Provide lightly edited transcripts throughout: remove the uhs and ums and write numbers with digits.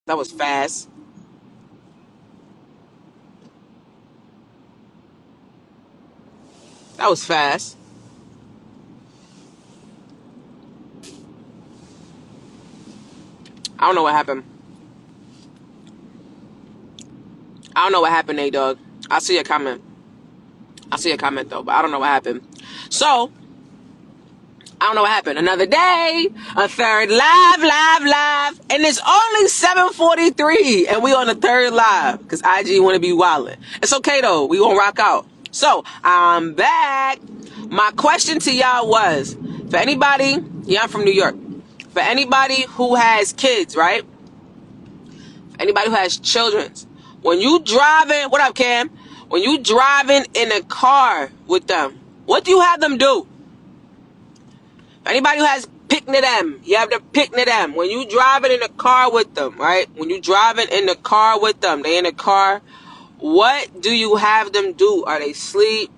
That was fast. That was fast. I don't know what happened. I don't know what happened, A-Dog. I see your comment. I see your comment, though, but I don't know what happened. So, I don't know what happened. Another day, a third live. And it's only 7:43, and we on the third live, because IG want to be wildin'. It's okay, though. We gonna rock out. So, I'm back. My question to y'all was, for anybody, yeah, I'm from New York. For anybody who has kids, right? Anybody who has children, when you driving, what up, Cam? When you driving in a car with them, what do you have them do? Anybody who has picnic them, you have to picnic them. When you driving in a car with them, right? When you driving in the car with them, they in the car, what do you have them do? Are they sleep?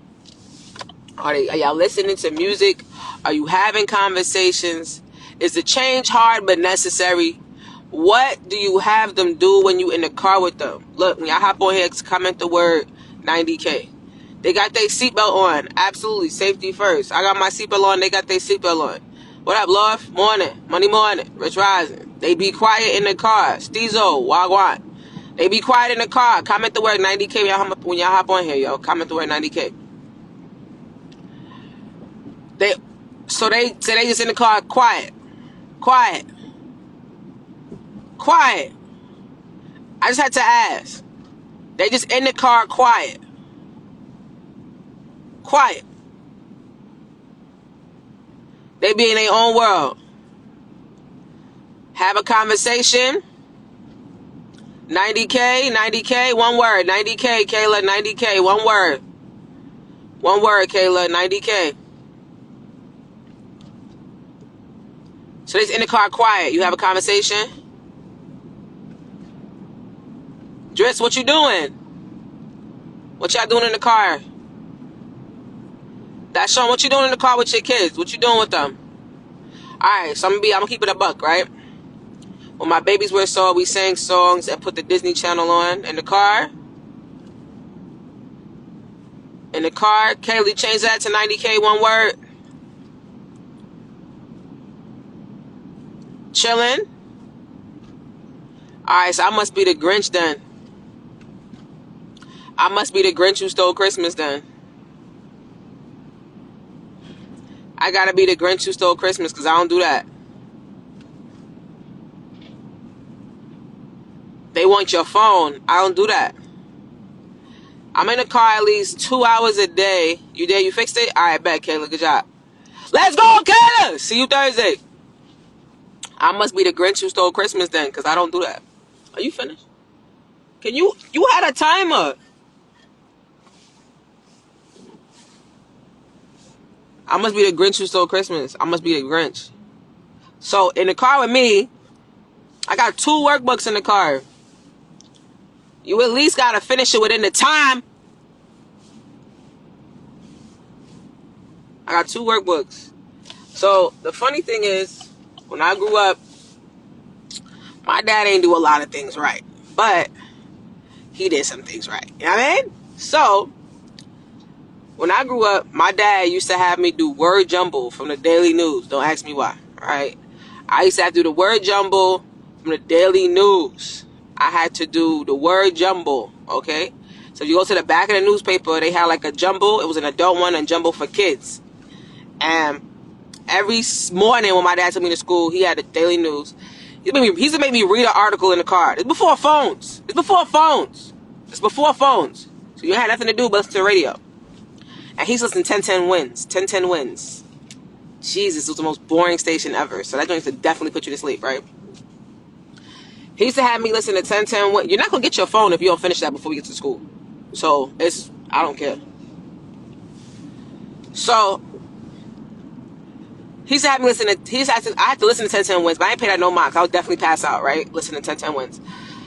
Are y'all listening to music? Are you having conversations? Is the change hard but necessary? What do you have them do when you in the car with them? Look, when y'all hop on here, comment the word 90K. They got their seatbelt on. Absolutely. Safety first. I got my seatbelt on. They got their seatbelt on. What up, Love? Morning. Money morning. Rich Rising. They be quiet in the car. Steezo. Wagwan. They be quiet in the car. Comment the word 90K when y'all hop on here, yo. Comment the word 90K. They just in the car quiet. Quiet. Quiet. I just had to ask. They just in the car quiet. Quiet. They be in their own world. Have a conversation. 90K, one word. 90K, Kayla, 90K, one word. One word, Kayla, 90K. So they're in the car quiet. You have a conversation. Dritz, what you doing? What y'all doing in the car? That's Sean, what you doing in the car with your kids? What you doing with them? Alright, so I'm gonna keep it a buck, right? When my babies were small, we sang songs and put the Disney Channel on in the car. In the car, Kaylee, change that to 90K, one word. Chilling. Alright, so I must be the Grinch then. I must be the Grinch who stole Christmas then. I gotta be the Grinch who stole Christmas because I don't do that. They want your phone. I don't do that. I'm in the car at least 2 hours a day. You there? You fixed it? Alright, bet, Kayla. Good job. Let's go, Kayla! See you Thursday. I must be the Grinch who stole Christmas then because I don't do that. Are you finished? You had a timer. I must be the Grinch who stole Christmas. I must be the Grinch. So, in the car with me, I got 2 workbooks in the car. You at least got to finish it within the time. I got 2 workbooks. So, the funny thing is, when I grew up, my dad ain't do a lot of things right. But, he did some things right. You know what I mean? So, when I grew up, my dad used to have me do word jumble from the Daily News. Don't ask me why, right? I used to have to do the word jumble from the Daily News. I had to do the word jumble, okay? So if you go to the back of the newspaper, they had like a jumble. It was an adult one and jumble for kids. And every morning when my dad took me to school, he had the Daily News. He used to make me read an article in the car. It's before phones. It's before phones. So you had nothing to do but listen to the radio. And he's listening to 1010 Wins. 1010 Wins. Jesus, it was the most boring station ever. So that joint used to definitely put you to sleep, right? He used to have me listen to 1010 Wins. You're not going to get your phone if you don't finish that before we get to school. So, I don't care. So, he used to have me listen to, I had to listen to 1010 Wins, but I ain't pay that no mind. I would definitely pass out, right? Listening to 1010 Wins.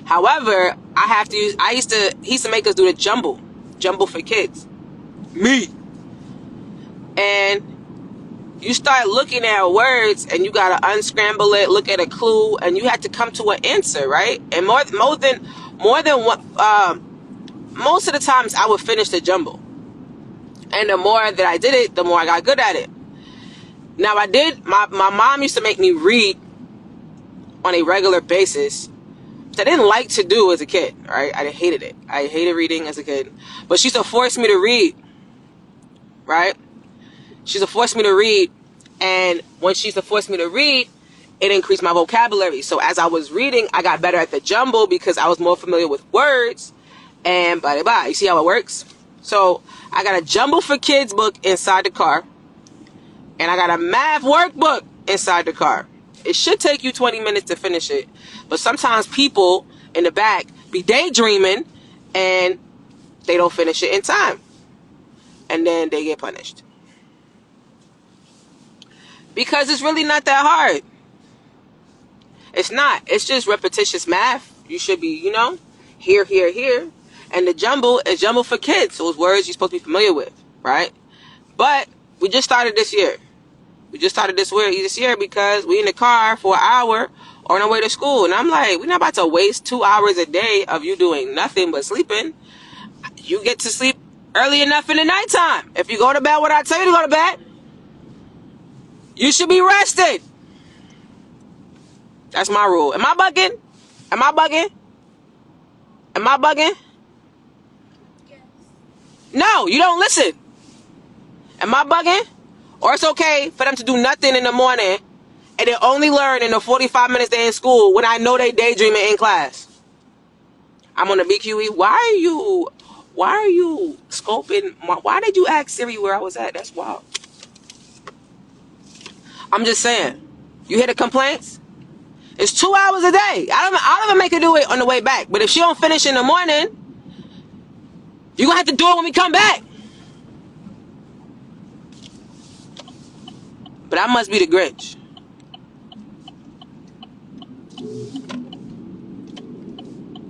However, he used to make us do the jumble for kids. Me. And you start looking at words and you got to unscramble it, look at a clue, and you have to come to an answer, right? And more than one, most of the times I would finish the jumble. And the more that I did it, the more I got good at it. Now my mom used to make me read on a regular basis, which I didn't like to do as a kid, right? I hated it. I hated reading as a kid. But she used to force me to read, right? She used to force me to read. And when she used to force me to read, it increased my vocabulary. So as I was reading, I got better at the jumble because I was more familiar with words and blah, blah, blah. You see how it works? So I got a Jumble for Kids book inside the car. And I got a math workbook inside the car. It should take you 20 minutes to finish it. But sometimes people in the back be daydreaming and they don't finish it in time. And then they get punished. Because it's really not that hard. It's not. It's just repetitious math. You should be, here, here, here. And the jumble is Jumble for Kids. So it's words you're supposed to be familiar with, right? But we just started this year. We just started this year because we in the car for an hour on our way to school. And I'm like, we're not about to waste 2 hours a day of you doing nothing but sleeping. You get to sleep early enough in the nighttime. If you go to bed when I tell you to go to bed, you should be rested. That's my rule. Am I bugging? Am I bugging? Am I bugging? Yes. No, you don't listen. Am I bugging? Or it's okay for them to do nothing in the morning and they only learn in the 45 minutes they're in school when I know they daydreaming in class. I'm on the BQE. Why are you scoping? Why did you ask Siri where I was at? That's wild. I'm just saying. You hear the complaints? It's 2 hours a day. I don't even make her do it on the way back. But if she don't finish in the morning, you're going to have to do it when we come back. But I must be the Grinch.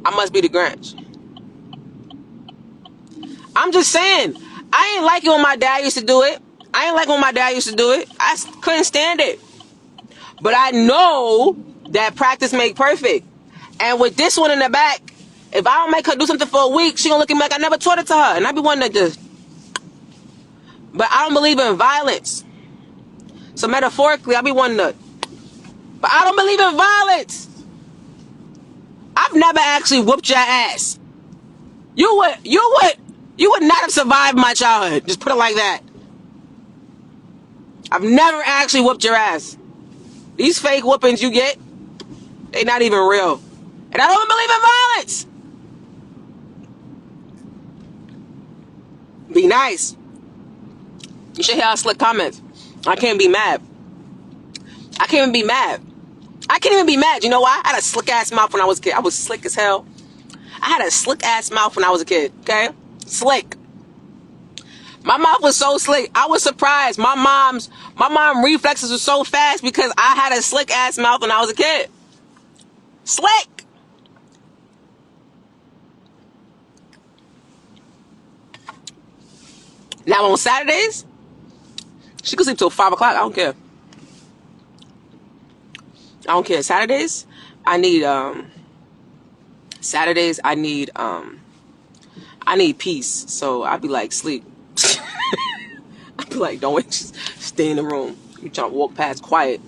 I must be the Grinch. I'm just saying. I ain't like it when my dad used to do it. I couldn't stand it. But I know that practice make perfect. And with this one in the back, if I don't make her do something for a week, she gonna look at me like I never taught it to her. And I be wanting to just... But I don't believe in violence. So metaphorically, I be wanting to... But I don't believe in violence. I've never actually whooped your ass. You would not have survived my childhood. Just put it like that. I've never actually whooped your ass. These fake whoopings you get, they not even real. And I don't believe in violence. Be nice. You should hear our slick comments. I can't be mad. I can't even be mad. You know why? I had a slick ass mouth when I was a kid. I was slick as hell. I had a slick ass mouth when I was a kid. Okay? Slick. My mouth was so slick. I was surprised. My mom reflexes were so fast because I had a slick ass mouth when I was a kid. Slick. Now on Saturdays, she could sleep till 5 o'clock. I don't care. Saturdays, I need peace. So I'd be like, sleep. I'd be like, don't wait, just stay in the room. You trying to walk past quiet.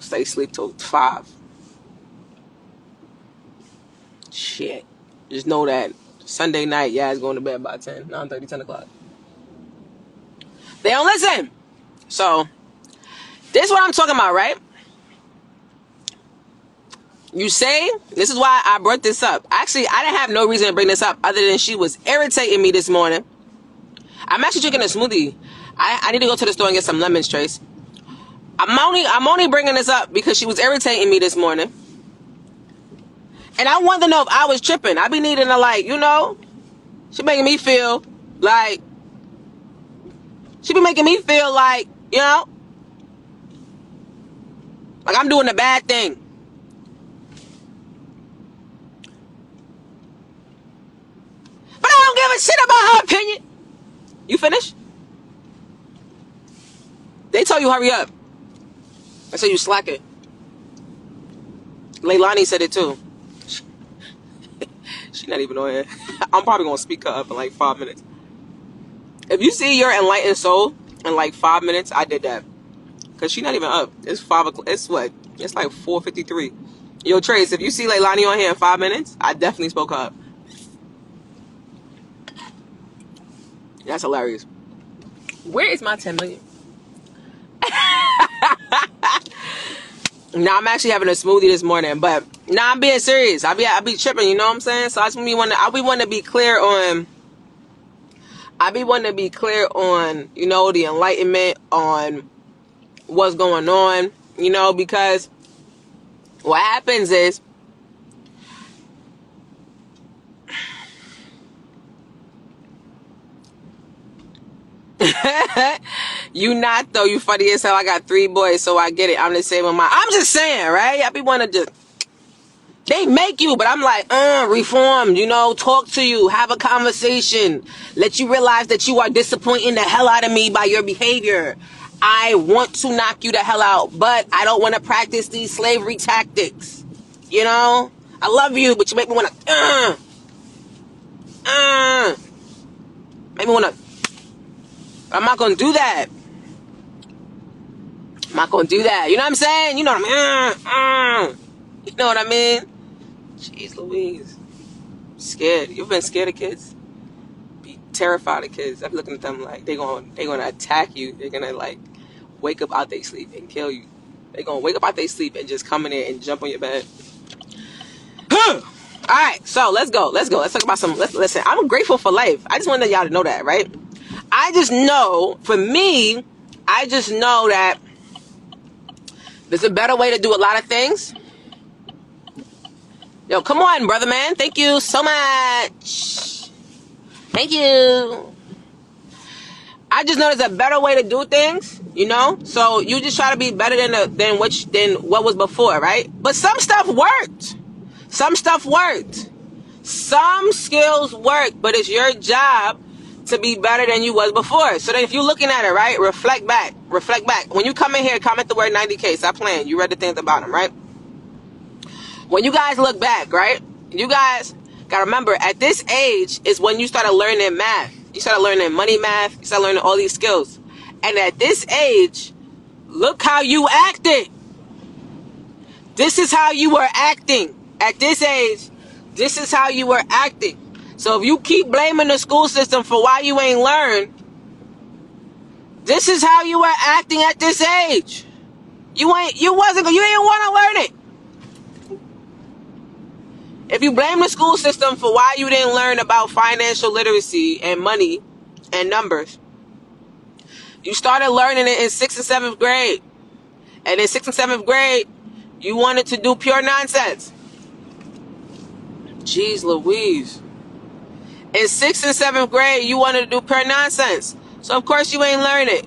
Stay asleep till 5. Shit. Just know that Sunday night, it's going to bed by 10 o'clock. They don't listen. So, this is what I'm talking about, right? You say, this is why I brought this up. Actually, I didn't have no reason to bring this up other than she was irritating me this morning. I'm actually drinking a smoothie. I need to go to the store and get some lemons, Trace. I'm only bringing this up because she was irritating me this morning. And I wanted to know if I was tripping. I be needing to she making me feel like, like I'm doing a bad thing. But I don't give a shit about her opinion. You finished? tell you hurry up. I said you slacking. Leilani said it too. She's not even on here. I'm probably gonna speak her up in like 5 minutes. If you see your enlightened soul in like 5 minutes, I did that. Cause she's not even up. It's 5 o'clock. It's what? It's like 4:53. Yo, Trace, if you see Leilani on here in 5 minutes, I definitely spoke her up. That's hilarious. Where is my 10 million? Nah, I'm actually having a smoothie this morning, but nah, I'm being serious. I be tripping, you know what I'm saying? So I just want to be clear on. I be wanting to be clear on, you know, the enlightenment on what's going on, you know, because what happens is you not though. You funny as hell. I got 3 boys, so I get it. I'm the same with my. I'm just saying, right? I be wanting to just. They make you, but I'm like, reform, you know, talk to you, have a conversation, let you realize that you are disappointing the hell out of me by your behavior. I want to knock you the hell out, but I don't want to practice these slavery tactics. You know? I love you, but you make me want to, make me want to, I'm not going to do that. I'm not going to do that. You know what I'm saying? You know what I mean? You know what I mean? Jeez Louise. Scared. You ever been scared of kids? Be terrified of kids. I'm looking at them like they're gonna attack you. They're gonna like wake up out their sleep and kill you. They're gonna wake up out their sleep and just come in there and jump on your bed. Alright, so let's go. Let's talk about some. Listen, I'm grateful for life. I just wanted y'all to know that, right? I just know, for me, I just know that there's a better way to do a lot of things. Yo, come on, brother man. Thank you so much. Thank you. I just know there's a better way to do things, you know? So you just try to be better than what was before, right? But some stuff worked. Some stuff worked. Some skills work, but it's your job to be better than you was before. So then if you're looking at it, right, reflect back. When you come in here, comment the word 90K. Stop playing. You read the things about them, right? When you guys look back, right, you guys got to remember, at this age is when you started learning math. You started learning money math. You started learning all these skills. And at this age, look how you acted. This is how you were acting. At this age, this is how you were acting. So if you keep blaming the school system for why you ain't learned, this is how you were acting at this age. You didn't want to learn it. If you blame the school system for why you didn't learn about financial literacy and money and numbers, you started learning it in 6th and 7th grade. And in 6th and 7th grade, you wanted to do pure nonsense. Jeez Louise. In 6th and 7th grade, you wanted to do pure nonsense. So of course you ain't learn it.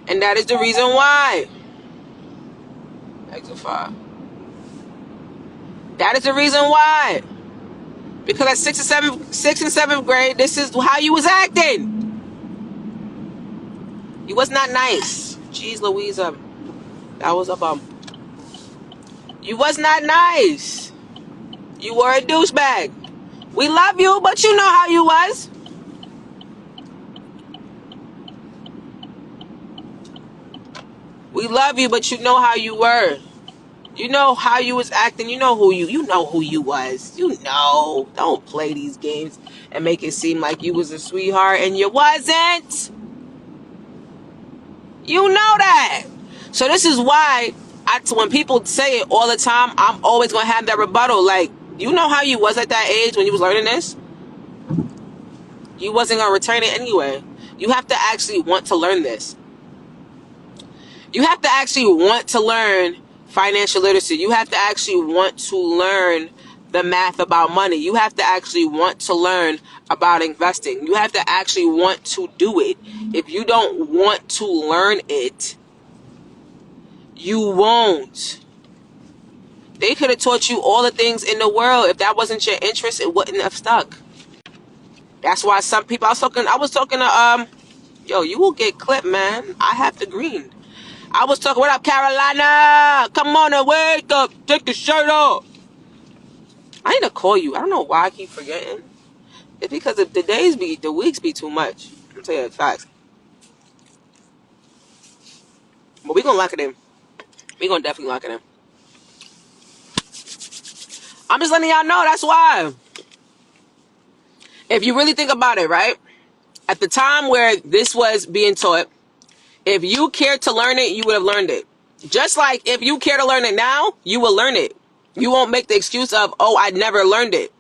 And that is the reason why. Exit 5. That is the reason why. Because at 6th and 7th grade, this is how you was acting. You was not nice. Jeez Louise. That was a bump. You was not nice. You were a douchebag. We love you, but you know how you was. We love you, but you know how you were. You know how you was acting. You know who you was. You know. Don't play these games and make it seem like you was a sweetheart and you wasn't. You know that. So this is why when people say it all the time, I'm always going to have that rebuttal. Like, you know how you was at that age when you was learning this? You wasn't going to return it anyway. You have to actually want to learn this. You have to actually want to learn financial literacy. You have to actually want to learn the math about money. You have to actually want to learn about investing. You have to actually want to do it. If you don't want to learn it, you won't. They could have taught you all the things in the world. If that wasn't your interest, it wouldn't have stuck. That's why some people, I was talking to, yo, you will get clipped, man. I have the green. I was talking, what up, Carolina? Come on and wake up. Take the shirt off. I need to call you. I don't know why I keep forgetting. It's because the weeks be too much. I'm tell you the facts. But we gonna lock it in. We gonna definitely lock it in. I'm just letting y'all know, that's why. If you really think about it, right? At the time where this was being taught, if you cared to learn it, you would have learned it. Just like if you care to learn it now, you will learn it. You won't make the excuse of, oh, I never learned it.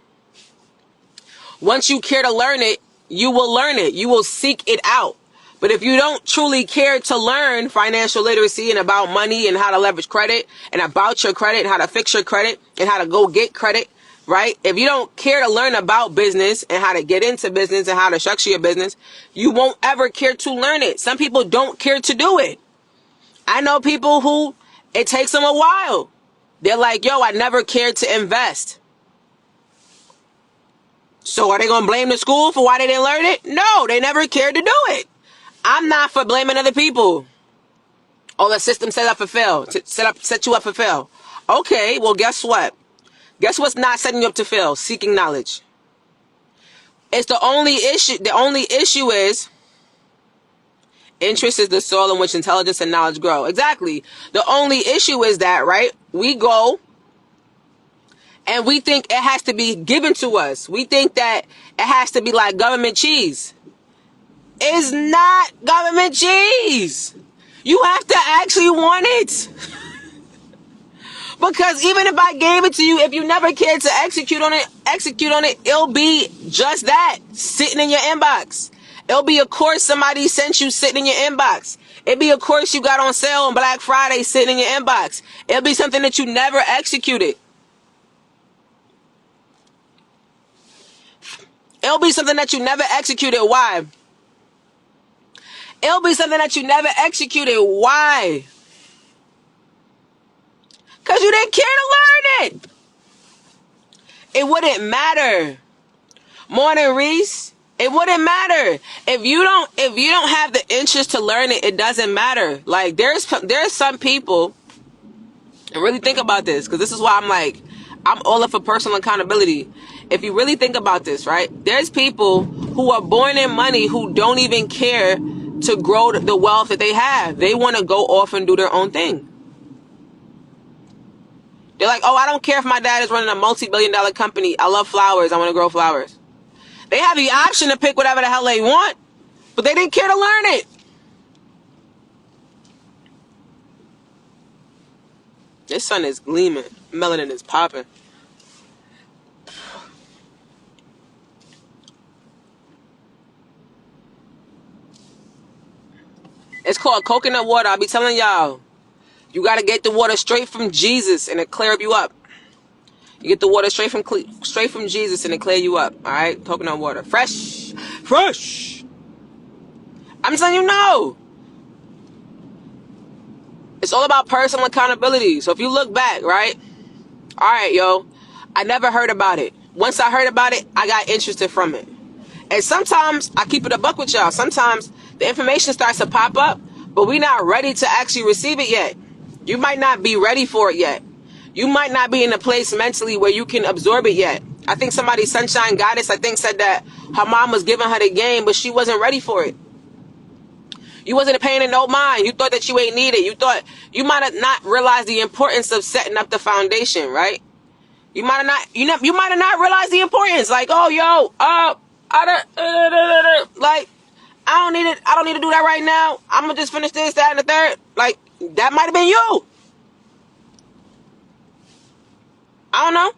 Once you care to learn it, you will learn it. You will seek it out. But if you don't truly care to learn financial literacy and about money and how to leverage credit and about your credit and how to fix your credit and how to go get credit, right? If you don't care to learn about business and how to get into business and how to structure your business, you won't ever care to learn it. Some people don't care to do it. I know people who it takes them a while. They're like, yo, I never cared to invest. So are they going to blame the school for why they didn't learn it? No, they never cared to do it. I'm not for blaming other people. Oh, the system set you up for fail. Okay, well, guess what? Guess what's not setting you up to fail? Seeking knowledge. It's the only issue. The only issue is interest is the soil in which intelligence and knowledge grow. Exactly. The only issue is that, right? We go and we think it has to be given to us. We think that it has to be like government cheese. It's not government cheese. You have to actually want it. Because even if I gave it to you, if you never cared to execute on it, it'll be just that, sitting in your inbox. It'll be a course somebody sent you sitting in your inbox. It'll be a course you got on sale on Black Friday sitting in your inbox. It'll be something that you never executed. It'll be something that you never executed. Why? It'll be something that you never executed. Why? Because you didn't care to learn it. It wouldn't matter. Morning, Reese. It wouldn't matter. If you don't have the interest to learn it, it doesn't matter. Like there's some people, and really think about this, because this is why I'm all up for personal accountability. If you really think about this, right? There's people who are born in money who don't even care to grow the wealth that they have. They want to go off and do their own thing. They're like, oh, I don't care if my dad is running a multi-billion-dollar company. I love flowers. I want to grow flowers. They have the option to pick whatever the hell they want, but they didn't care to learn it. This sun is gleaming. Melanin is popping. It's called coconut water. I'll be telling y'all. You got to get the water straight from Jesus and it clear you up. You get the water straight from Jesus and it clear you up. All right? Coconut water. Fresh. I'm telling you, no. It's all about personal accountability. So if you look back, right? All right, yo. I never heard about it. Once I heard about it, I got interested from it. And sometimes, I keep it a buck with y'all. Sometimes the information starts to pop up, but we're not ready to actually receive it yet. You might not be ready for it yet. You might not be in a place mentally where you can absorb it yet. I think somebody, Sunshine Goddess, I think said that her mom was giving her the game, but she wasn't ready for it. You wasn't paying it no mind. You thought that you ain't need it. You thought you might have not realized the importance of setting up the foundation, right? You might have not realized the importance. Like, oh, yo, like, I don't need it. I don't need to do that right now. I'm gonna just finish this, that, and the third. Like, that might have been you. I don't know.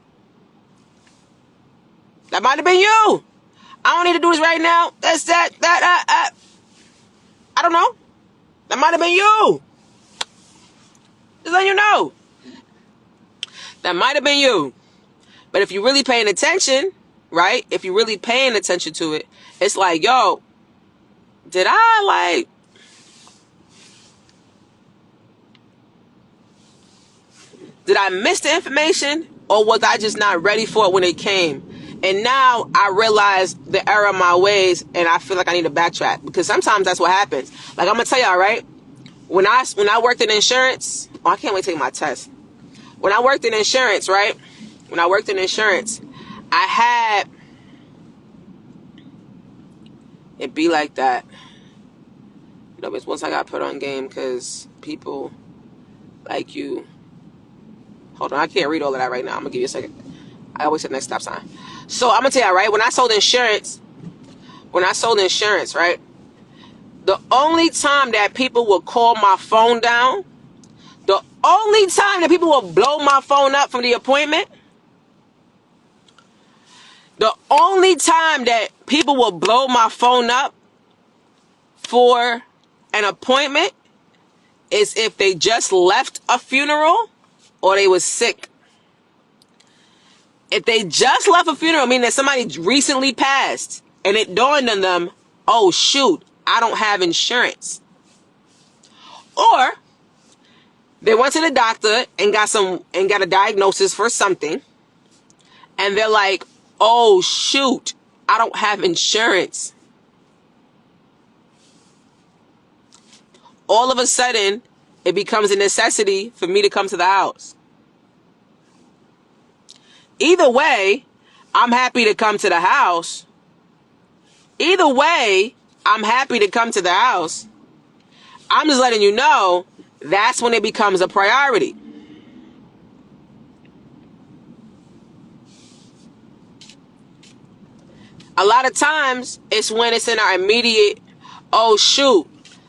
That might have been you. I don't need to do this right now. That's that. I don't know. That might have been you. Just letting you know. That might have been you. But if you're really paying attention, right? If you're really paying attention to it, it's like, yo, did I miss the information, or was I just not ready for it when it came? And now I realize the error of my ways, and I feel like I need to backtrack, because sometimes that's what happens. Like, I'm gonna tell y'all, right? When I worked in insurance, oh, I can't wait to take my test. When I worked in insurance, right? When I worked in insurance, I had it be like that. You know, but once I got put on game, because people like you. Hold on, I can't read all of that right now. I'm gonna give you a second. I always say next stop sign. So I'm gonna tell you, right? When I sold insurance, right? The only time that people would call my phone down, the only time that people would blow my phone up from the appointment, the only time that people will blow my phone up for an appointment is if they just left a funeral or they was sick. If they just left a funeral, meaning that somebody recently passed, and it dawned on them, oh shoot, I don't have insurance. Or they went to the doctor and got a diagnosis for something, and they're like, oh shoot, I don't have insurance. All of a sudden, it becomes a necessity for me to come to the house. Either way, I'm happy to come to the house. Either way, I'm happy to come to the house. I'm just letting you know, that's when it becomes a priority. A lot of times, it's when it's in our immediate, oh shoot,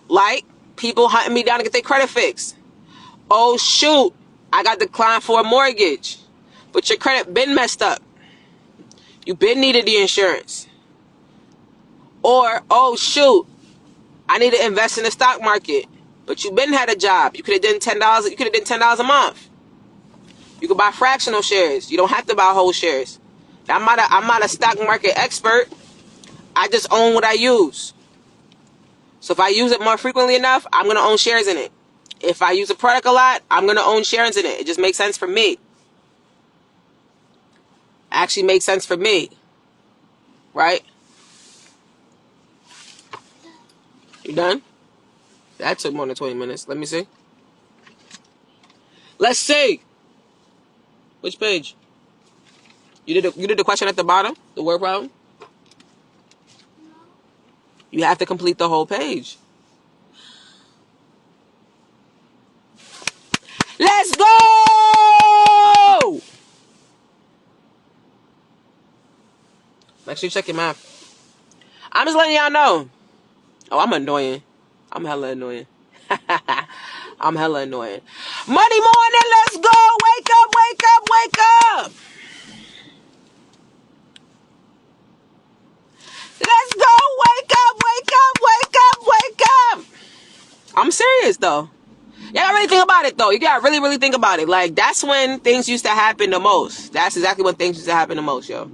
like people hunting me down to get their credit fixed. Oh shoot, I got declined for a mortgage, but your credit been messed up. You been needed the insurance. Or, oh shoot, I need to invest in the stock market, but you been had a job. You could have done $10. You could have done $10 a month. You could buy fractional shares. You don't have to buy whole shares. I'm not a stock market expert. I just own what I use. So if I use it more frequently enough, I'm going to own shares in it. If I use a product a lot, I'm going to own shares in it. It just makes sense for me. Actually makes sense for me. Right? You done? That took more than 20 minutes. Let me see. Let's see. Which page? You did the question at the bottom? The word problem? You have to complete the whole page. Let's go! Make sure you check your math. I'm just letting y'all know. Oh, I'm annoying. I'm hella annoying. I'm hella annoying. Monday morning, let's go! Wake up, wake up, wake up! Let's go! Wake up, wake up, wake up, wake up! I'm serious, though. You gotta really think about it, though. You gotta really, really think about it. Like, that's when things used to happen the most. That's exactly when things used to happen the most, yo.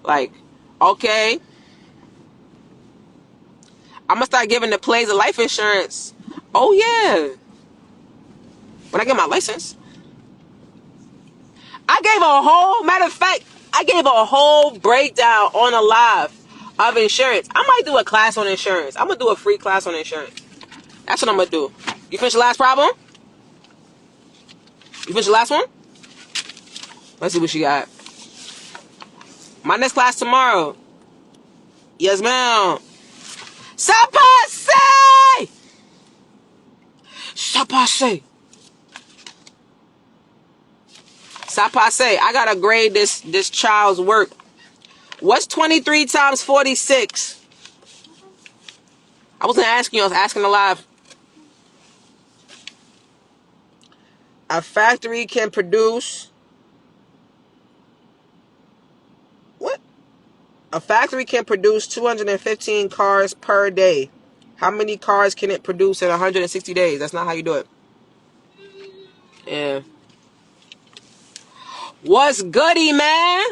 Like, okay, I'm gonna start giving the plays of life insurance. Oh, yeah. When I get my license. I gave a whole breakdown on a live of insurance. I might do a class on insurance. I'm gonna do a free class on insurance. That's what I'm gonna do. You finished the last problem? You finished the last one? Let's see what she got. My next class tomorrow. Yes, ma'am. Sapase! Sapase! Sapase. I gotta grade this child's work. What's 23 times 46? I wasn't asking you, I was asking the live. A factory can produce... What? A factory can produce 215 cars per day. How many cars can it produce in 160 days? That's not how you do it. Yeah. What's goody, man?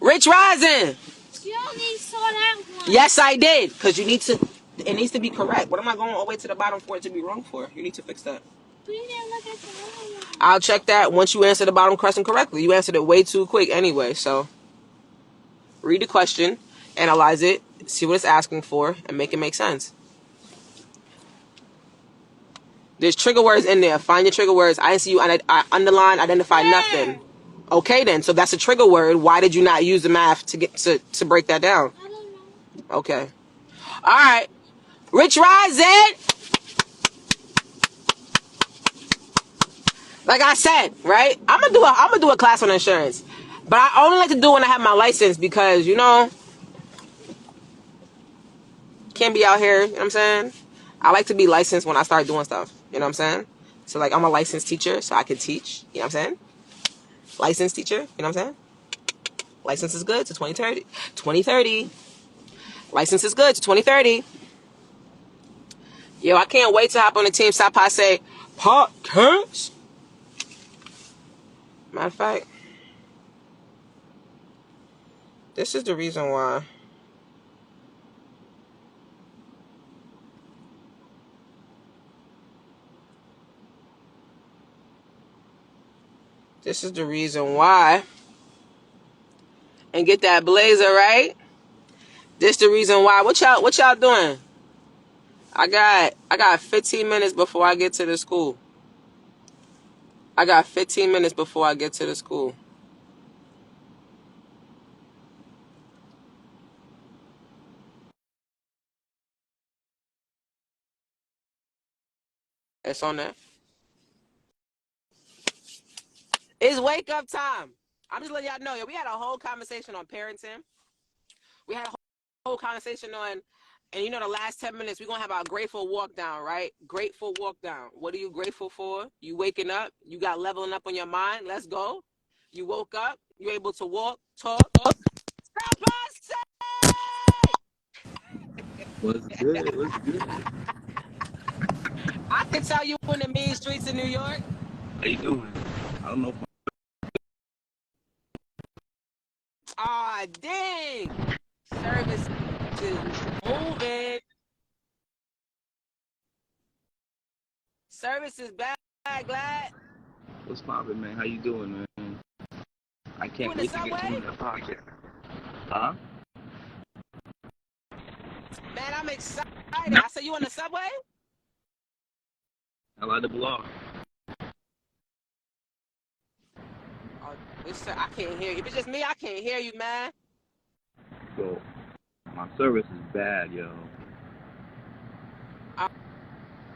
Rich Rising. You don't need to saw that one. Yes, I did. Because you need to... It needs to be correct. What am I going all the way to the bottom for it to be wrong for? You need to fix that. But you didn't look at the other one. I'll check that once you answer the bottom question correctly. You answered it way too quick anyway, so... Read the question, analyze it, see what it's asking for, and make it make sense. There's trigger words in there. Find your trigger words. I didn't see you underline, identify nothing. Okay then, so that's a trigger word. Why did you not use the math to get to break that down? I don't know. Okay. All right. Rich Rising. Like I said, right? I'm gonna do a class on insurance. But I only like to do when I have my license because, can't be out here, you know what I'm saying? I like to be licensed when I start doing stuff, you know what I'm saying? So like I'm a licensed teacher, so I can teach, you know what I'm saying? Licensed teacher, you know what I'm saying? License is good to 2030. 2030. License is good to 2030. Yo, I can't wait to hop on the Team Stop Say podcast. Matter of fact, this is the reason why. This is the reason why. And get that blazer, right? This the reason why. What y'all doing? I got 15 minutes before I get to the school. I got 15 minutes before I get to the school. It's on there. It's wake up time. I'm just letting y'all know. We had a whole conversation on parenting. We had a whole conversation on, and the last 10 minutes, we're going to have our grateful walk down, right? Grateful walk down. What are you grateful for? You waking up. You got leveling up on your mind. Let's go. You woke up. You're able to walk, talk. Stop us! What's good? What's good? I can tell you in the mean streets of New York. How you doing? I don't know if Ah, dang. Service is moving. Service is bad, glad. what's poppin', man. How you doing, man? I You can't in the wait to get to subway? the podcast. Huh? Man, I'm excited. I said you on the subway? I like the blog. Oh, I can't hear you. If it's just me, I can't hear you, man. So my service is bad, yo.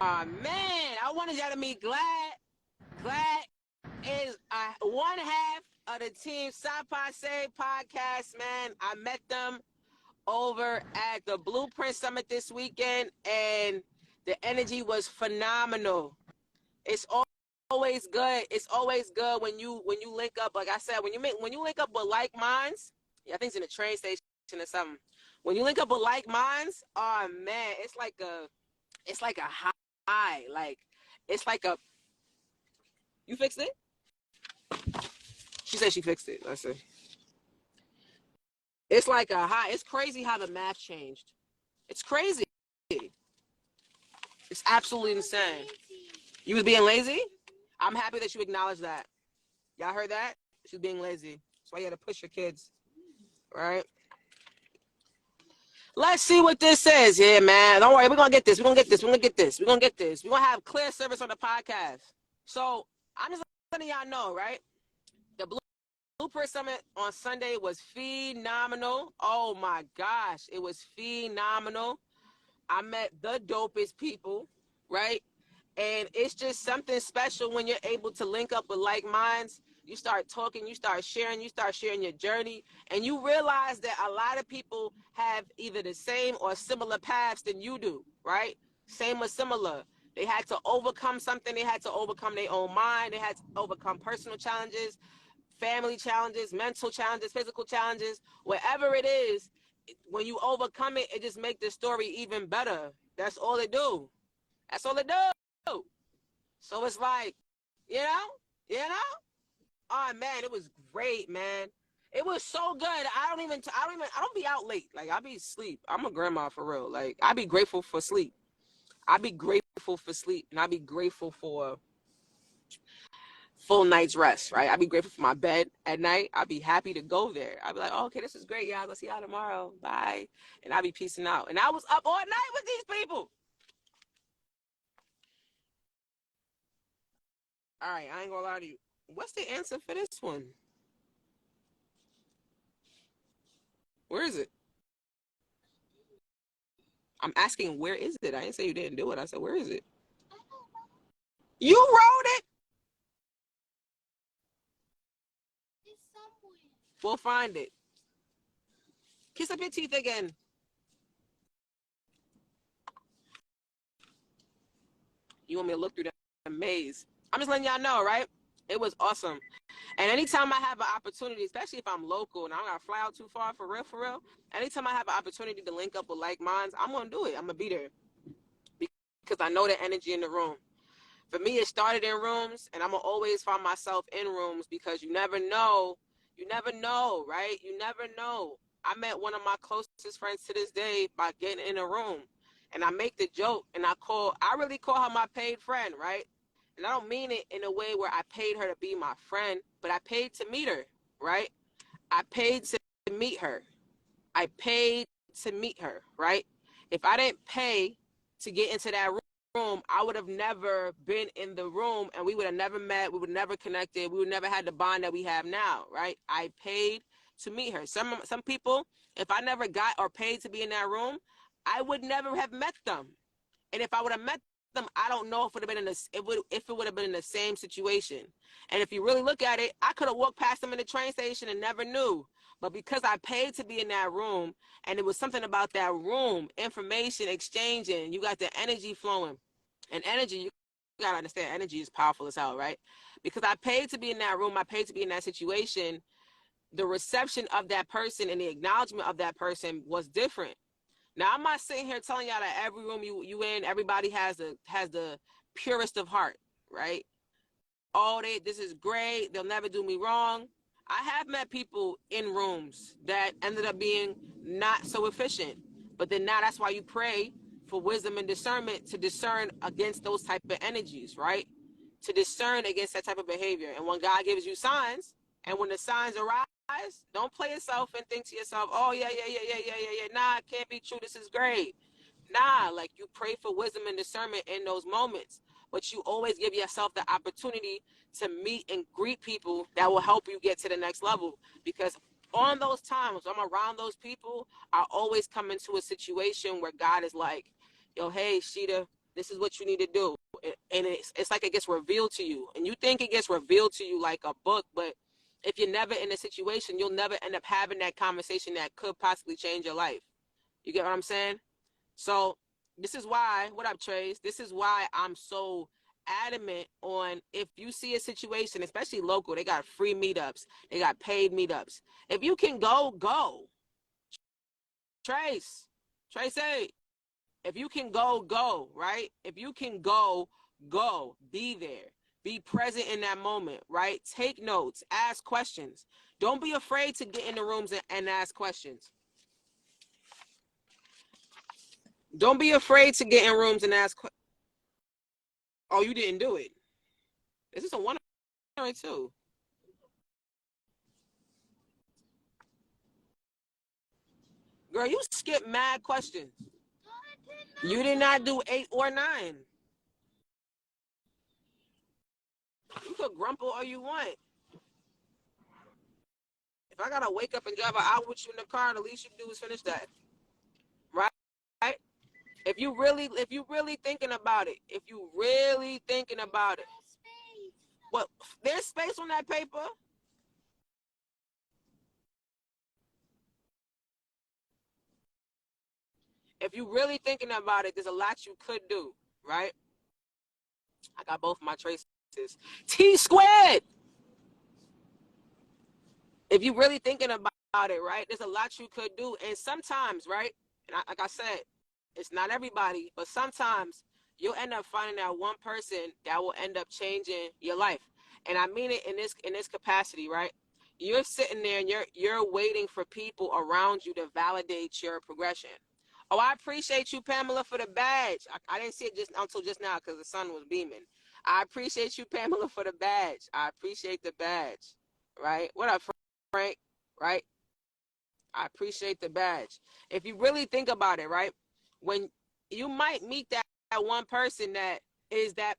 Man, I wanted y'all to meet Glad. Glad is one half of the Team Sci-Fi Say podcast, man. I met them over at the Blueprint Summit this weekend, and the energy was phenomenal. It's always good. It's always good when you link up. Like I said, when you link up with like minds. Yeah, I think it's in the train station or something. When you link up with like minds, oh man, it's like a high. Like it's like a. You fixed it? She said she fixed it. Let's see. It's like a high. It's crazy how the math changed. It's crazy. It's absolutely insane. You was being lazy? I'm happy that you acknowledged that. Y'all heard that? She's being lazy. That's why you had to push your kids. Right? Let's see what this says. Yeah, man. Don't worry. We're going to get this. We're going to get this. We're going to get this. We're going to get this. We're going to have clear service on the podcast. So I'm just letting y'all know, right? The Blueprint Summit on Sunday was phenomenal. Oh, my gosh. It was phenomenal. I met the dopest people, right? And it's just something special when you're able to link up with like minds. You start talking, you start sharing your journey, and you realize that a lot of people have either the same or similar paths than you do, right? Same or similar. They had to overcome something, they had to overcome their own mind, they had to overcome personal challenges, family challenges, mental challenges, physical challenges, whatever it is. When you overcome it, it just makes the story even better. That's all it do. That's all it do. So it's like, you know, you know. Oh man, it was great, man. It was so good. I don't be out late. Like I be asleep. I'm a grandma for real. Like I be grateful for sleep. I be grateful for sleep, and I be grateful for full night's rest. Right. I be grateful for my bed at night. I be happy to go there. I be like, oh, okay, this is great, y'all. Go see y'all tomorrow. Bye. And I be peacing out. And I was up all night with these people. All right, I ain't gonna lie to you. What's the answer for this one? Where is it? I'm asking, where is it? I didn't say you didn't do it. I said, where is it? You wrote it. It's somewhere. We'll find it. Kiss up your teeth again. You want me to look through that maze? I'm just letting y'all know, right? It was awesome. And anytime I have an opportunity, especially if I'm local and I don't gotta fly out too far, for real, anytime I have an opportunity to link up with like minds, I'm gonna do it. I'm gonna be there because I know the energy in the room. For me, it started in rooms, and I'm gonna always find myself in rooms because you never know. You never know, right? You never know. I met one of my closest friends to this day by getting in a room, and I make the joke, and I really call her my paid friend, right? And I don't mean it in a way where I paid her to be my friend, but I paid to meet her, right? I paid to meet her. I paid to meet her, right? If I didn't pay to get into that room, I would have never been in the room and we would have never met. We would have never connected. We would never had the bond that we have now, right? I paid to meet her. Some people, if I never got or paid to be in that room, I would never have met them. And if I would have met them, I don't know if it would have been if it would have been in the same situation. And if you really look at it, I could have walked past them in the train station and never knew. But because I paid to be in that room, and it was something about that room, information exchanging, you got the energy flowing. And energy, you gotta understand, energy is powerful as hell, right? Because I paid to be in that room, I paid to be in that situation, the reception of that person and the acknowledgement of that person was different. Now I'm not sitting here telling y'all that every room you in, everybody has the purest of heart, right? Oh, this is great. They'll never do me wrong. I have met people in rooms that ended up being not so efficient. But then now that's why you pray for wisdom and discernment to discern against those type of energies, right? To discern against that type of behavior. And when God gives you signs, and when the signs arise, don't play yourself and think to yourself, oh, yeah. Nah, it can't be true. This is great. Nah, like you pray for wisdom and discernment in those moments, but you always give yourself the opportunity to meet and greet people that will help you get to the next level. Because on those times I'm around those people, I always come into a situation where God is like, yo, hey, Sheeta, this is what you need to do. And it's like it gets revealed to you. And you think it gets revealed to you like a book, but if you're never in a situation, you'll never end up having that conversation that could possibly change your life. You get what I'm saying? So this is why, what up, Trace? This is why I'm so adamant on if you see a situation, especially local, they got free meetups, they got paid meetups. If you can go, go. Trace, if you can go, go, right? If you can go, go. Be there. Be present in that moment, right? Take notes, ask questions. Don't be afraid to get in the rooms and ask questions. Don't be afraid to get in rooms and ask. Oh, you didn't do it. Is this a one or a two? Girl, you skipped mad questions. You did not do 8 or 9. You could grumble all you want. If I gotta wake up and drive an hour with you in the car, the least you can do is finish that. Right? Right? If you really thinking about it, if you really thinking about it. Well, there's space on that paper. If you really thinking about it, there's a lot you could do, right? I got both my traces. T squared. If you really thinking about it, right, there's a lot you could do. And sometimes, right, and like I said, it's not everybody, but sometimes you'll end up finding that one person that will end up changing your life. And I mean it in this capacity, right? You're sitting there and you're waiting for people around you to validate your progression. Oh, I appreciate you, Pamela, for the badge. I didn't see it just until just now because the sun was beaming. I appreciate you, Pamela, for the badge. I appreciate the badge. Right? What up, Frank? Right? I appreciate the badge. If you really think about it, right? When you might meet that one person that is that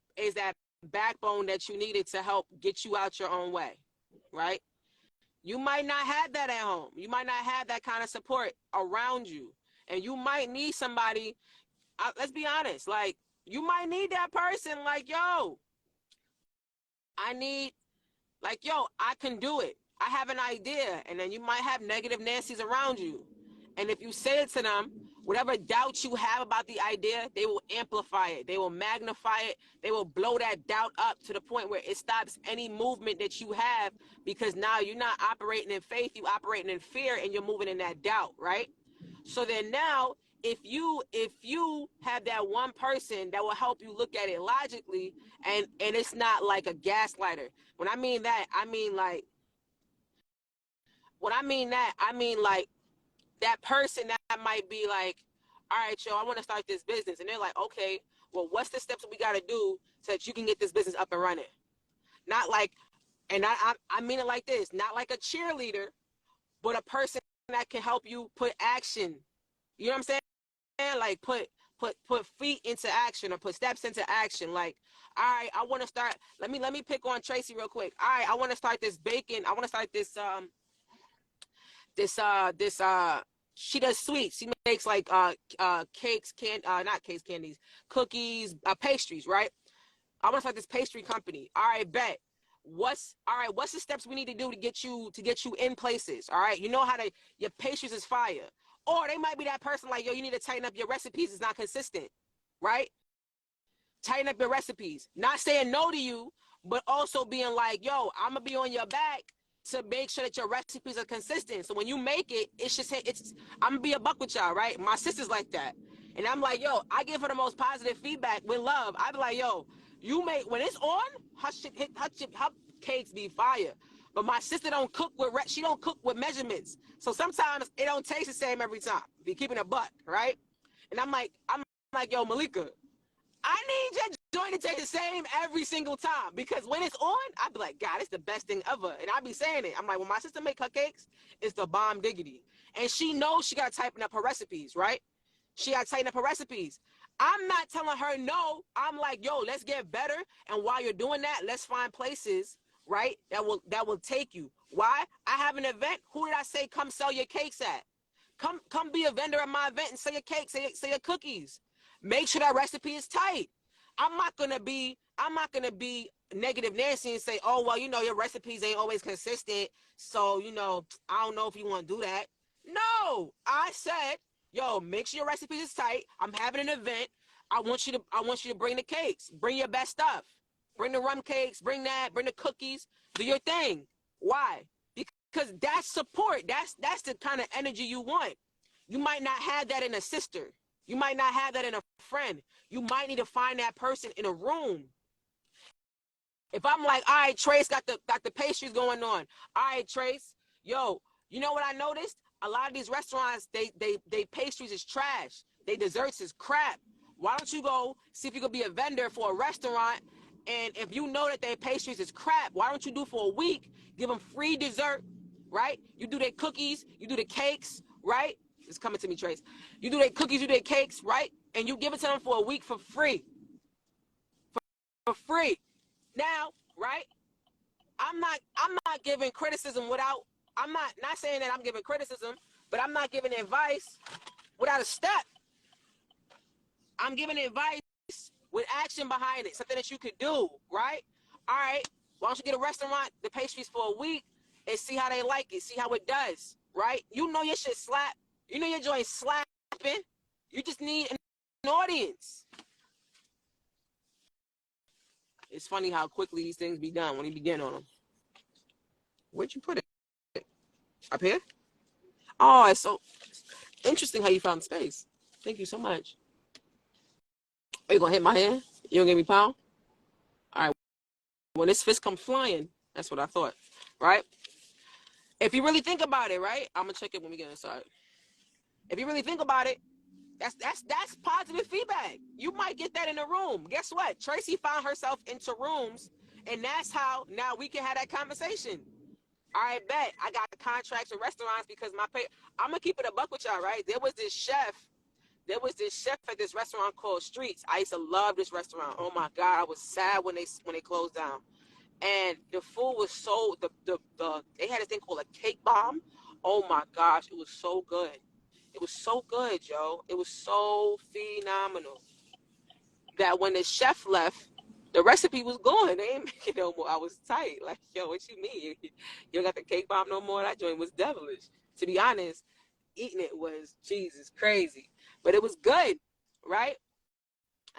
backbone that you needed to help get you out your own way, right? You might not have that at home. You might not have that kind of support around you. And you might need somebody, let's be honest, like, you might need that person, like, yo, I need, like, yo, I can do it. I have an idea. And then you might have negative Nancy's around you. And if you say it to them, whatever doubt you have about the idea, they will amplify it. They will magnify it. They will blow that doubt up to the point where it stops any movement that you have, because now you're not operating in faith, you're operating in fear, and you're moving in that doubt, right? So then now, if you have that one person that will help you look at it logically, and it's not like a gaslighter. When I mean that, I mean like, I mean like that person that might be like, all right, yo, I want to start this business. And they're like, okay, well, what's the steps we got to do so that you can get this business up and running? Not like, and I mean it like this, not like a cheerleader, but a person that can help you put action. You know what I'm saying? Like put feet into action, or put steps into action. Like, all right, I want to start. Let me pick on Tracy real quick. All right, I want to start this baking. I want to start this she does sweets. She makes like cakes, not cakes, candies, cookies, pastries, right? I want to start this pastry company. All right, bet. What's the steps we need to do to get you in places? All right, you know how to, your pastries is fire. Or they might be that person like, yo, you need to tighten up your recipes. It's not consistent, right? Tighten up your recipes. Not saying no to you, but also being like, yo, I'm gonna be on your back to make sure that your recipes are consistent. So when you make it, I'm gonna be a buck with y'all, right? My sister's like that. And I'm like, yo, I give her the most positive feedback with love. I be like, yo, you make, when it's on, her cakes be fire. But my sister don't cook she don't cook with measurements. So sometimes it don't taste the same every time. Be keeping a buck, right? And I'm like, yo, Malika, I need your joint to taste the same every single time, because when it's on, I be like, God, it's the best thing ever. And I be saying it. I'm like, when my sister make her cakes, it's the bomb diggity. And she knows she got to tighten up her recipes, right? She got to tighten up her recipes. I'm not telling her no. I'm like, yo, let's get better. And while you're doing that, let's find places, right, that will take you. Why? I have an event. Who did I say come sell your cakes at? Come be a vendor at my event and sell your cakes, sell your cookies. Make sure that recipe is tight. I'm not gonna be negative Nancy and say, oh well, your recipes ain't always consistent, so I don't know if you want to do that. No, I said, yo, make sure your recipes is tight. I'm having an event. I want you to bring the cakes, bring your best stuff, bring the rum cakes, bring the cookies, do your thing. Why? Because that's support. That's the kind of energy you want. You might not have that in a sister. You might not have that in a friend. You might need to find that person in a room. If I'm like, all right, Trace got the pastries going on. All right, Trace, yo, you know what I noticed? A lot of these restaurants, they pastries is trash. They desserts is crap. Why don't you go see if you could be a vendor for a restaurant? And if you know that their pastries is crap, why don't you do for a week? Give them free dessert, right? You do their cookies, you do the cakes, right? It's coming to me, Trace. You do their cookies, you do their cakes, right? And you give it to them for a week for free. For free. Now, right? I'm not giving criticism without, I'm not saying that I'm giving criticism, but I'm not giving advice without a step. I'm giving advice with action behind it, something that you could do, right? All right, why don't you get a restaurant, the pastries for a week, and see how they like it, see how it does, right? You know your shit slap. You know your joint slapping. You just need an audience. It's funny how quickly these things be done when you begin on them. Where'd you put it? Up here? Oh, it's so interesting how you found space. Thank you so much. Are you gonna hit my hand? You gonna give me a pound? All right. When this fist comes flying, that's what I thought, right? If you really think about it, right? I'm gonna check it when we get inside. If you really think about it, that's positive feedback. You might get that in a room. Guess what? Tracy found herself into rooms, and that's how now we can have that conversation. All right, bet. I got contracts with restaurants because I'm gonna keep it a buck with y'all, right? There was this chef There was this chef at this restaurant called Streets. I used to love this restaurant. Oh my God, I was sad when they closed down. And the food was so they had this thing called a cake bomb. Oh my gosh, it was so good. It was so good, Joe. It was so phenomenal that when the chef left, the recipe was gone. They ain't making no more. I was tight. Like, yo, what you mean? You don't got the cake bomb no more? That joint was devilish. To be honest, eating it was Jesus crazy. But it was good, right?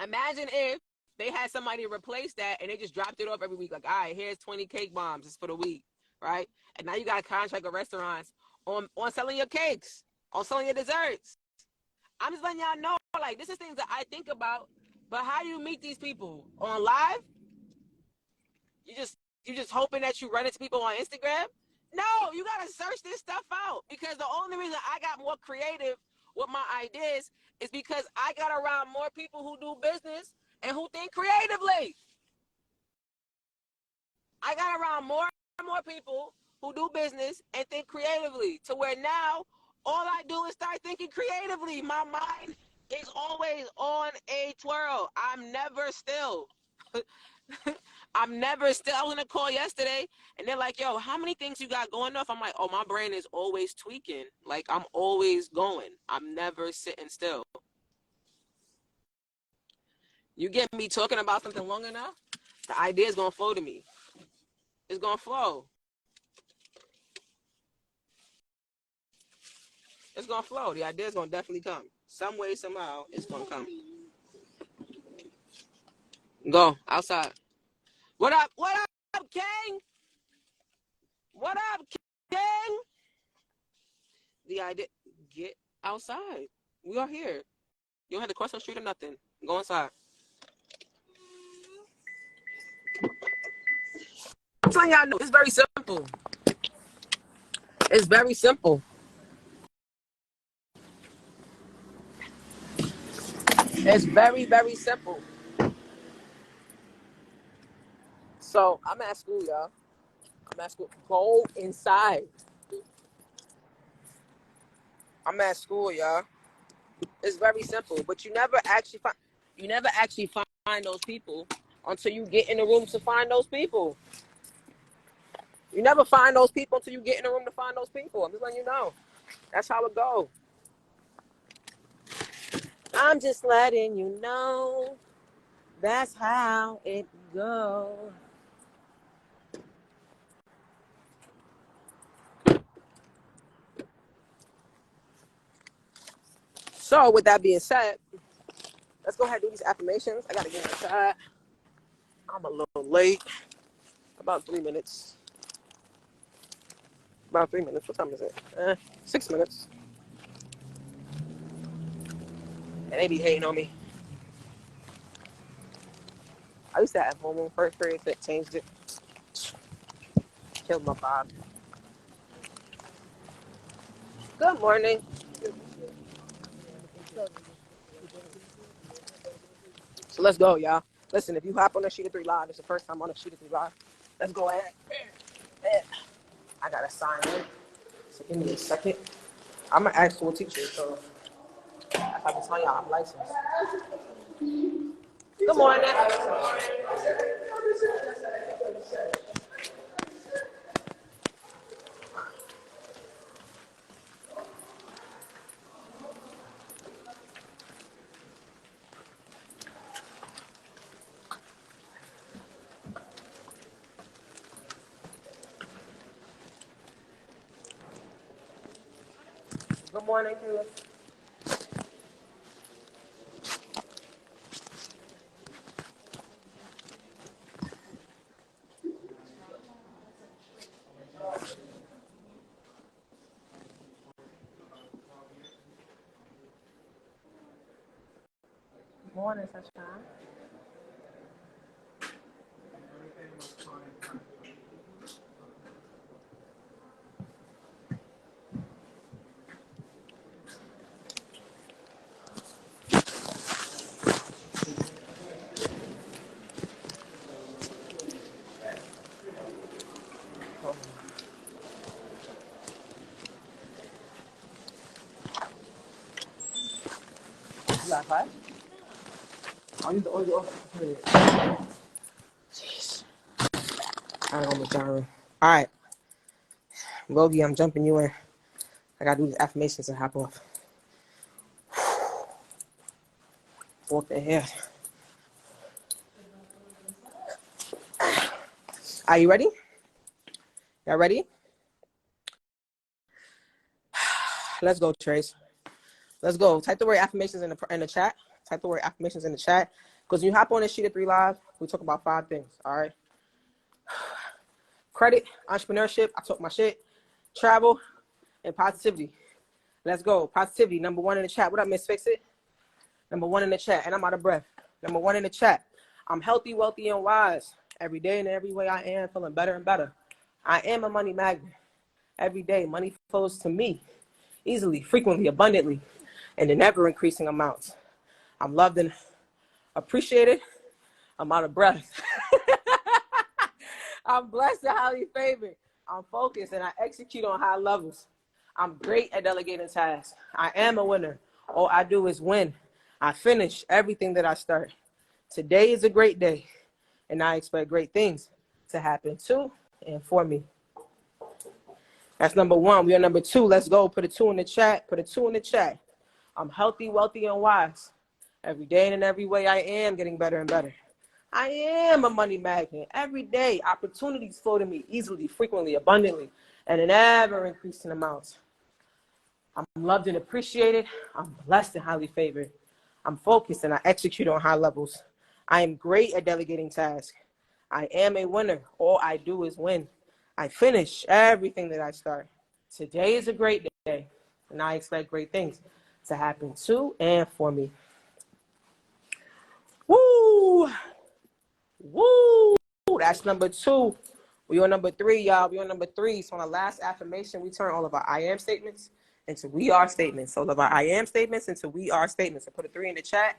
Imagine if they had somebody replace that and they just dropped it off every week. Like, all right, here's 20 cake bombs. It's for the week, right? And now you got a contract with restaurants on selling your cakes, on selling your desserts. I'm just letting y'all know, like, this is things that I think about. But how do you meet these people? On live? You just you just hoping that you run into people on Instagram? No, you gotta search this stuff out, because the only reason I got more creative with my ideas is because I got around more people who do business and who think creatively. I got around more and more people who do business and think creatively, to where now all I do is start thinking creatively. My mind is always on a twirl. I'm never still. I'm never still. I was on a call yesterday and they're like, yo, how many things you got going off? I'm like, oh, my brain is always tweaking. Like, I'm always going. I'm never sitting still. You get me talking about something long enough, the idea is going to flow to me. It's going to flow. It's going to flow. The idea is going to definitely come. Some way, somehow, it's going to come. Go outside. What up? What up, King? What up, King? The idea, get outside. We are here. You don't have to cross the street or nothing. Go inside. I'm telling y'all, no, it's very simple. It's very simple. It's very, very simple. So I'm at school, y'all. I'm at school. Go inside. I'm at school, y'all. It's very simple. But you never actually find those people until you get in the room to find those people. You never find those people until you get in the room to find those people. I'm just letting you know. That's how it goes. I'm just letting you know. That's how it goes. So with that being said, let's go ahead and do these affirmations. I gotta get inside. I'm a little late. About 3 minutes. About 3 minutes. What time is it? 6 minutes. And they be hating on me. I used to have homeroom first period, that changed it. Killed my vibe. Good morning. So let's go, y'all. Listen, if you hop on the Sheet of 3 Live, it's the first time on the Sheet of 3 Live. Let's go ahead. I gotta sign in. So give me a second. I'm an actual teacher, so I can tell y'all I'm licensed. Good morning. Good morning, Kayla. Good morning, Sunshine. You got class? I'll use the oil. Jeez. I don't know, John. All right. Logie, I'm jumping you in. I gotta do these affirmations and hop off. Walk the hair. Are you ready? Y'all ready? Let's go, Trace. Let's go. Type the word affirmations in the chat. Type the word affirmations in the chat. Because when you hop on this Sheet of 3 Live, we talk about 5 things. All right. Credit, entrepreneurship. I talk my shit. Travel, and positivity. Let's go. Positivity. Number 1 in the chat. What up, Miss Fix It? Number 1 in the chat. And I'm out of breath. Number 1 in the chat. I'm healthy, wealthy, and wise. Every day and every way I am feeling better and better. I am a money magnet. Every day, money flows to me easily, frequently, abundantly, and in ever increasing amounts. I'm loved and appreciated. I'm out of breath. I'm blessed and highly favored. I'm focused and I execute on high levels. I'm great at delegating tasks. I am a winner. All I do is win. I finish everything that I start. Today is a great day, and I expect great things to happen to and for me. That's number 1. We are number 2. Let's go. Put a 2 in the chat. Put a 2 in the chat. I'm healthy, wealthy, and wise. Every day and in every way, I am getting better and better. I am a money magnet. Every day, opportunities flow to me easily, frequently, abundantly, and in ever increasing amounts. I'm loved and appreciated. I'm blessed and highly favored. I'm focused and I execute on high levels. I am great at delegating tasks. I am a winner. All I do is win. I finish everything that I start. Today is a great day, and I expect great things to happen to and for me. Woo! Woo! That's number 2. We on number 3, y'all. We on number 3. So on the last affirmation, we turn all of our I am statements into we are statements. All of our I am statements into we are statements. I put a 3 in the chat.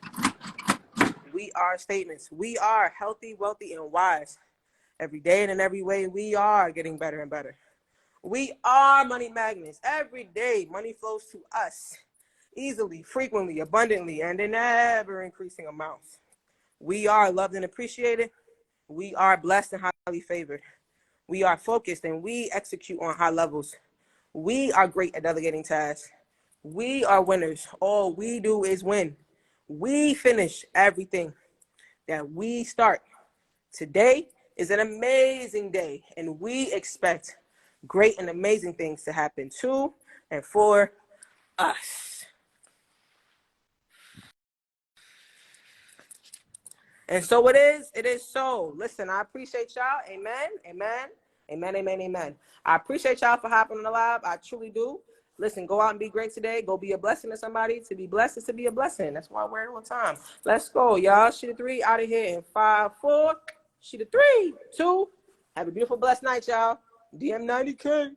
We are statements. We are healthy, wealthy, and wise. Every day and in every way, we are getting better and better. We are money magnets. Every day, money flows to us easily, frequently, abundantly, and in ever increasing amounts. We are loved and appreciated. We are blessed and highly favored. We are focused and we execute on high levels. We are great at delegating tasks. We are winners. All we do is win. We finish everything that we start. Today is an amazing day, and we expect great and amazing things to happen to and for us. And so it is so. Listen, I appreciate y'all. Amen, amen, amen, amen, amen. I appreciate y'all for hopping on the live. I truly do. Listen, go out and be great today. Go be a blessing to somebody. To be blessed is to be a blessing. That's why I wear it all the time. Let's go, y'all. Sheet of 3 out of here in 5, 4. Sheet of 3, 2. Have a beautiful, blessed night, y'all. DM 90K.